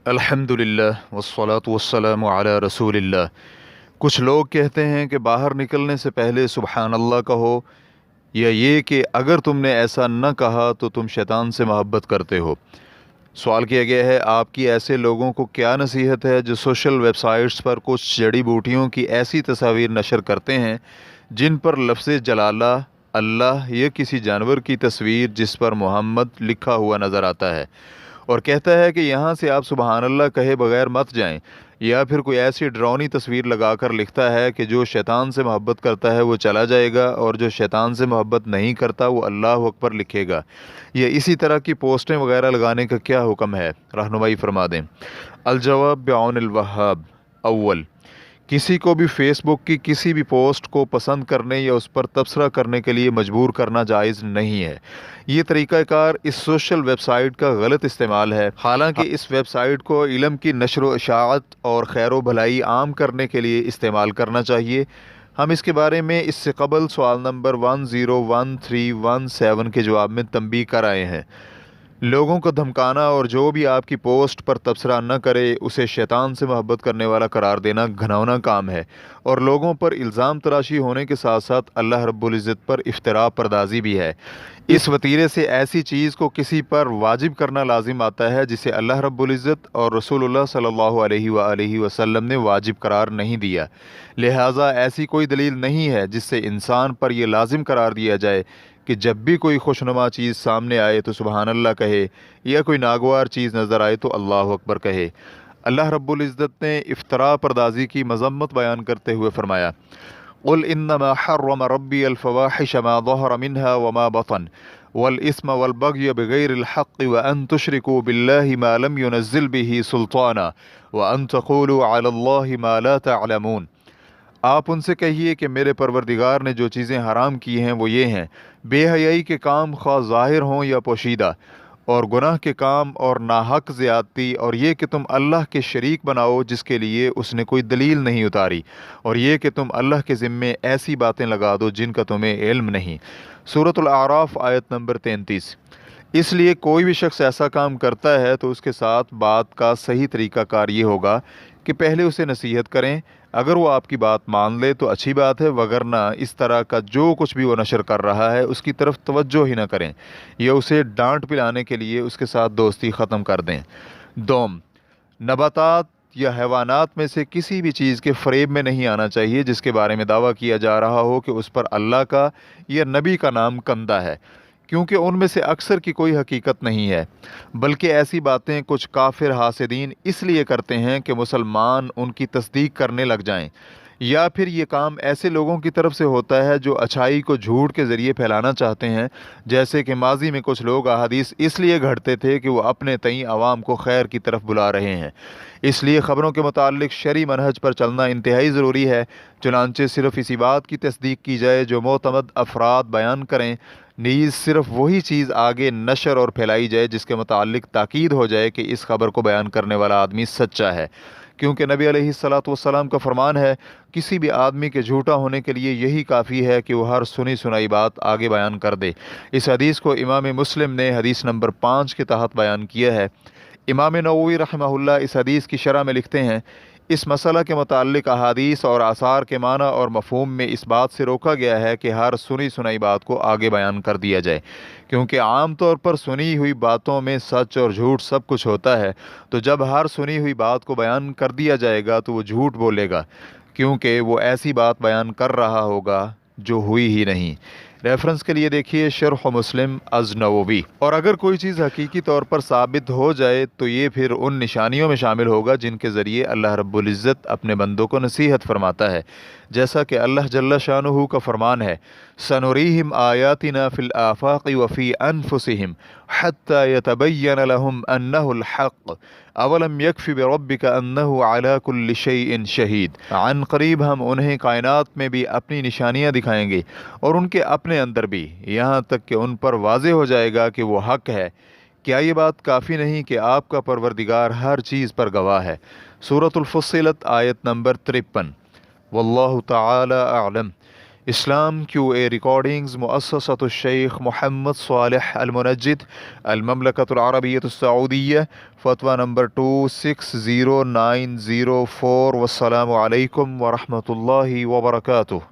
الحمدللہ والصلاة والسلام علی رسول اللہ۔ کچھ لوگ کہتے ہیں کہ باہر نکلنے سے پہلے سبحان اللہ کہو، یا یہ کہ اگر تم نے ایسا نہ کہا تو تم شیطان سے محبت کرتے ہو۔ سوال کیا گیا ہے، آپ کی ایسے لوگوں کو کیا نصیحت ہے جو سوشل ویب سائٹس پر کچھ جڑی بوٹیوں کی ایسی تصاویر نشر کرتے ہیں جن پر لفظ جلالہ، اللہ یا کسی جانور کی تصویر جس پر محمد لکھا ہوا نظر آتا ہے، اور کہتا ہے کہ یہاں سے آپ سبحان اللہ کہے بغیر مت جائیں، یا پھر کوئی ایسی ڈراؤنی تصویر لگا کر لکھتا ہے کہ جو شیطان سے محبت کرتا ہے وہ چلا جائے گا اور جو شیطان سے محبت نہیں کرتا وہ اللہ اکبر لکھے گا، یا اسی طرح کی پوسٹیں وغیرہ لگانے کا کیا حکم ہے؟ رہنمائی فرما دیں۔ الجواب بعون الوہاب۔ اول، کسی کو بھی فیس بک کی کسی بھی پوسٹ کو پسند کرنے یا اس پر تبصرہ کرنے کے لیے مجبور کرنا جائز نہیں ہے۔ یہ طریقہ کار اس سوشل ویب سائٹ کا غلط استعمال ہے۔ حالانکہ اس ویب سائٹ کو علم کی نشر و اشاعت اور خیر و بھلائی عام کرنے کے لیے استعمال کرنا چاہیے۔ ہم اس کے بارے میں اس سے قبل سوال نمبر 101317 کے جواب میں تنبیہ کر آئے ہیں۔ لوگوں کو دھمکانا اور جو بھی آپ کی پوسٹ پر تبصرہ نہ کرے اسے شیطان سے محبت کرنے والا قرار دینا گھناؤنا کام ہے، اور لوگوں پر الزام تراشی ہونے کے ساتھ ساتھ اللہ رب العزت پر افتراء پردازی بھی ہے۔ اس وتیرے سے ایسی چیز کو کسی پر واجب کرنا لازم آتا ہے جسے اللہ رب العزت اور رسول اللہ صلی اللہ علیہ وآلہ وسلم نے واجب قرار نہیں دیا۔ لہٰذا ایسی کوئی دلیل نہیں ہے جس سے انسان پر یہ لازم قرار دیا جائے کہ جب بھی کوئی خوشنما چیز سامنے آئے تو سبحان اللہ کہے، یا کوئی ناگوار چیز نظر آئے تو اللہ اکبر کہے۔ اللہ رب العزت نے افتراء پردازی کی مذمت بیان کرتے ہوئے فرمایا، قل انما حرم ربی الفواحش ما ظہر منها وما بطن والاسم والبغی بغیر الحق وان تشرکوا باللہ ما لم ينزل به سلطانا وان تقولوا علی اللہ ما لا تعلمون۔ آپ ان سے کہیے کہ میرے پروردگار نے جو چیزیں حرام کی ہیں وہ یہ ہیں، بے حیائی کے کام خواہ ظاہر ہوں یا پوشیدہ، اور گناہ کے کام اور ناحق زیادتی، اور یہ کہ تم اللہ کے شریک بناؤ جس کے لیے اس نے کوئی دلیل نہیں اتاری، اور یہ کہ تم اللہ کے ذمے ایسی باتیں لگا دو جن کا تمہیں علم نہیں۔ سورۃ الاعراف آیت نمبر 33۔ اس لیے کوئی بھی شخص ایسا کام کرتا ہے تو اس کے ساتھ بات کا صحیح طریقہ کار یہ ہوگا کہ پہلے اسے نصیحت کریں، اگر وہ آپ کی بات مان لے تو اچھی بات ہے، وگرنہ اس طرح کا جو کچھ بھی وہ نشر کر رہا ہے اس کی طرف توجہ ہی نہ کریں، یا اسے ڈانٹ پلانے کے لیے اس کے ساتھ دوستی ختم کر دیں۔ دوم، نباتات یا حیوانات میں سے کسی بھی چیز کے فریب میں نہیں آنا چاہیے جس کے بارے میں دعویٰ کیا جا رہا ہو کہ اس پر اللہ کا یا نبی کا نام کندہ ہے، کیونکہ ان میں سے اکثر کی کوئی حقیقت نہیں ہے، بلکہ ایسی باتیں کچھ کافر حاسدین اس لیے کرتے ہیں کہ مسلمان ان کی تصدیق کرنے لگ جائیں، یا پھر یہ کام ایسے لوگوں کی طرف سے ہوتا ہے جو اچھائی کو جھوٹ کے ذریعے پھیلانا چاہتے ہیں، جیسے کہ ماضی میں کچھ لوگ احادیث اس لیے گھڑتے تھے کہ وہ اپنے تئیں عوام کو خیر کی طرف بلا رہے ہیں۔ اس لیے خبروں کے متعلق شرعی منہج پر چلنا انتہائی ضروری ہے، چنانچہ صرف اسی بات کی تصدیق کی جائے جو معتمد افراد بیان کریں، نیز صرف وہی چیز آگے نشر اور پھیلائی جائے جس کے متعلق تاکید ہو جائے کہ اس خبر کو بیان کرنے والا آدمی سچا ہے، کیونکہ نبی علیہ الصلاۃ کا فرمان ہے، کسی بھی آدمی کے جھوٹا ہونے کے لیے یہی کافی ہے کہ وہ ہر سنی سنائی بات آگے بیان کر دے۔ اس حدیث کو امام مسلم نے حدیث نمبر 5 کے تحت بیان کیا ہے۔ امام نووی رحمہ اللہ اس حدیث کی شرح میں لکھتے ہیں، اس مسئلہ کے متعلق احادیث اور آثار کے معنی اور مفہوم میں اس بات سے روکا گیا ہے کہ ہر سنی سنائی بات کو آگے بیان کر دیا جائے، کیونکہ عام طور پر سنی ہوئی باتوں میں سچ اور جھوٹ سب کچھ ہوتا ہے، تو جب ہر سنی ہوئی بات کو بیان کر دیا جائے گا تو وہ جھوٹ بولے گا، کیونکہ وہ ایسی بات بیان کر رہا ہوگا جو ہوئی ہی نہیں۔ ریفرنس کے لیے دیکھیے شرح مسلم از نووی۔ اور اگر کوئی چیز حقیقی طور پر ثابت ہو جائے تو یہ پھر ان نشانیوں میں شامل ہوگا جن کے ذریعے اللہ رب العزت اپنے بندوں کو نصیحت فرماتا ہے، جیسا کہ اللہ جل شانہ کا فرمان ہے، سنریہم آیاتنا فی الآفاق وفی انفسہم حتی یتبین لہم انہ الحق اولم یکف بربک انہ علی کل شیء شہید۔ عن قریب ہم انہیں کائنات میں بھی اپنی نشانیاں دکھائیں گے اور ان کے اپنے اندر بھی، یہاں تک کہ ان پر واضح ہو جائے گا کہ وہ حق ہے۔ کیا یہ بات کافی نہیں کہ آپ کا پروردگار ہر چیز پر گواہ ہے؟ سورۃ الفصلت آیت نمبر 53۔ واللہ تعالی اعلم۔ اسلام کیو اے ریکارڈنگز مؤسسۃ الشیخ محمد صالح المنجد المملکۃ العربیۃ السعودیہ فتویٰ نمبر 260904 والسلام علیکم ورحمۃ اللہ وبرکاتہ.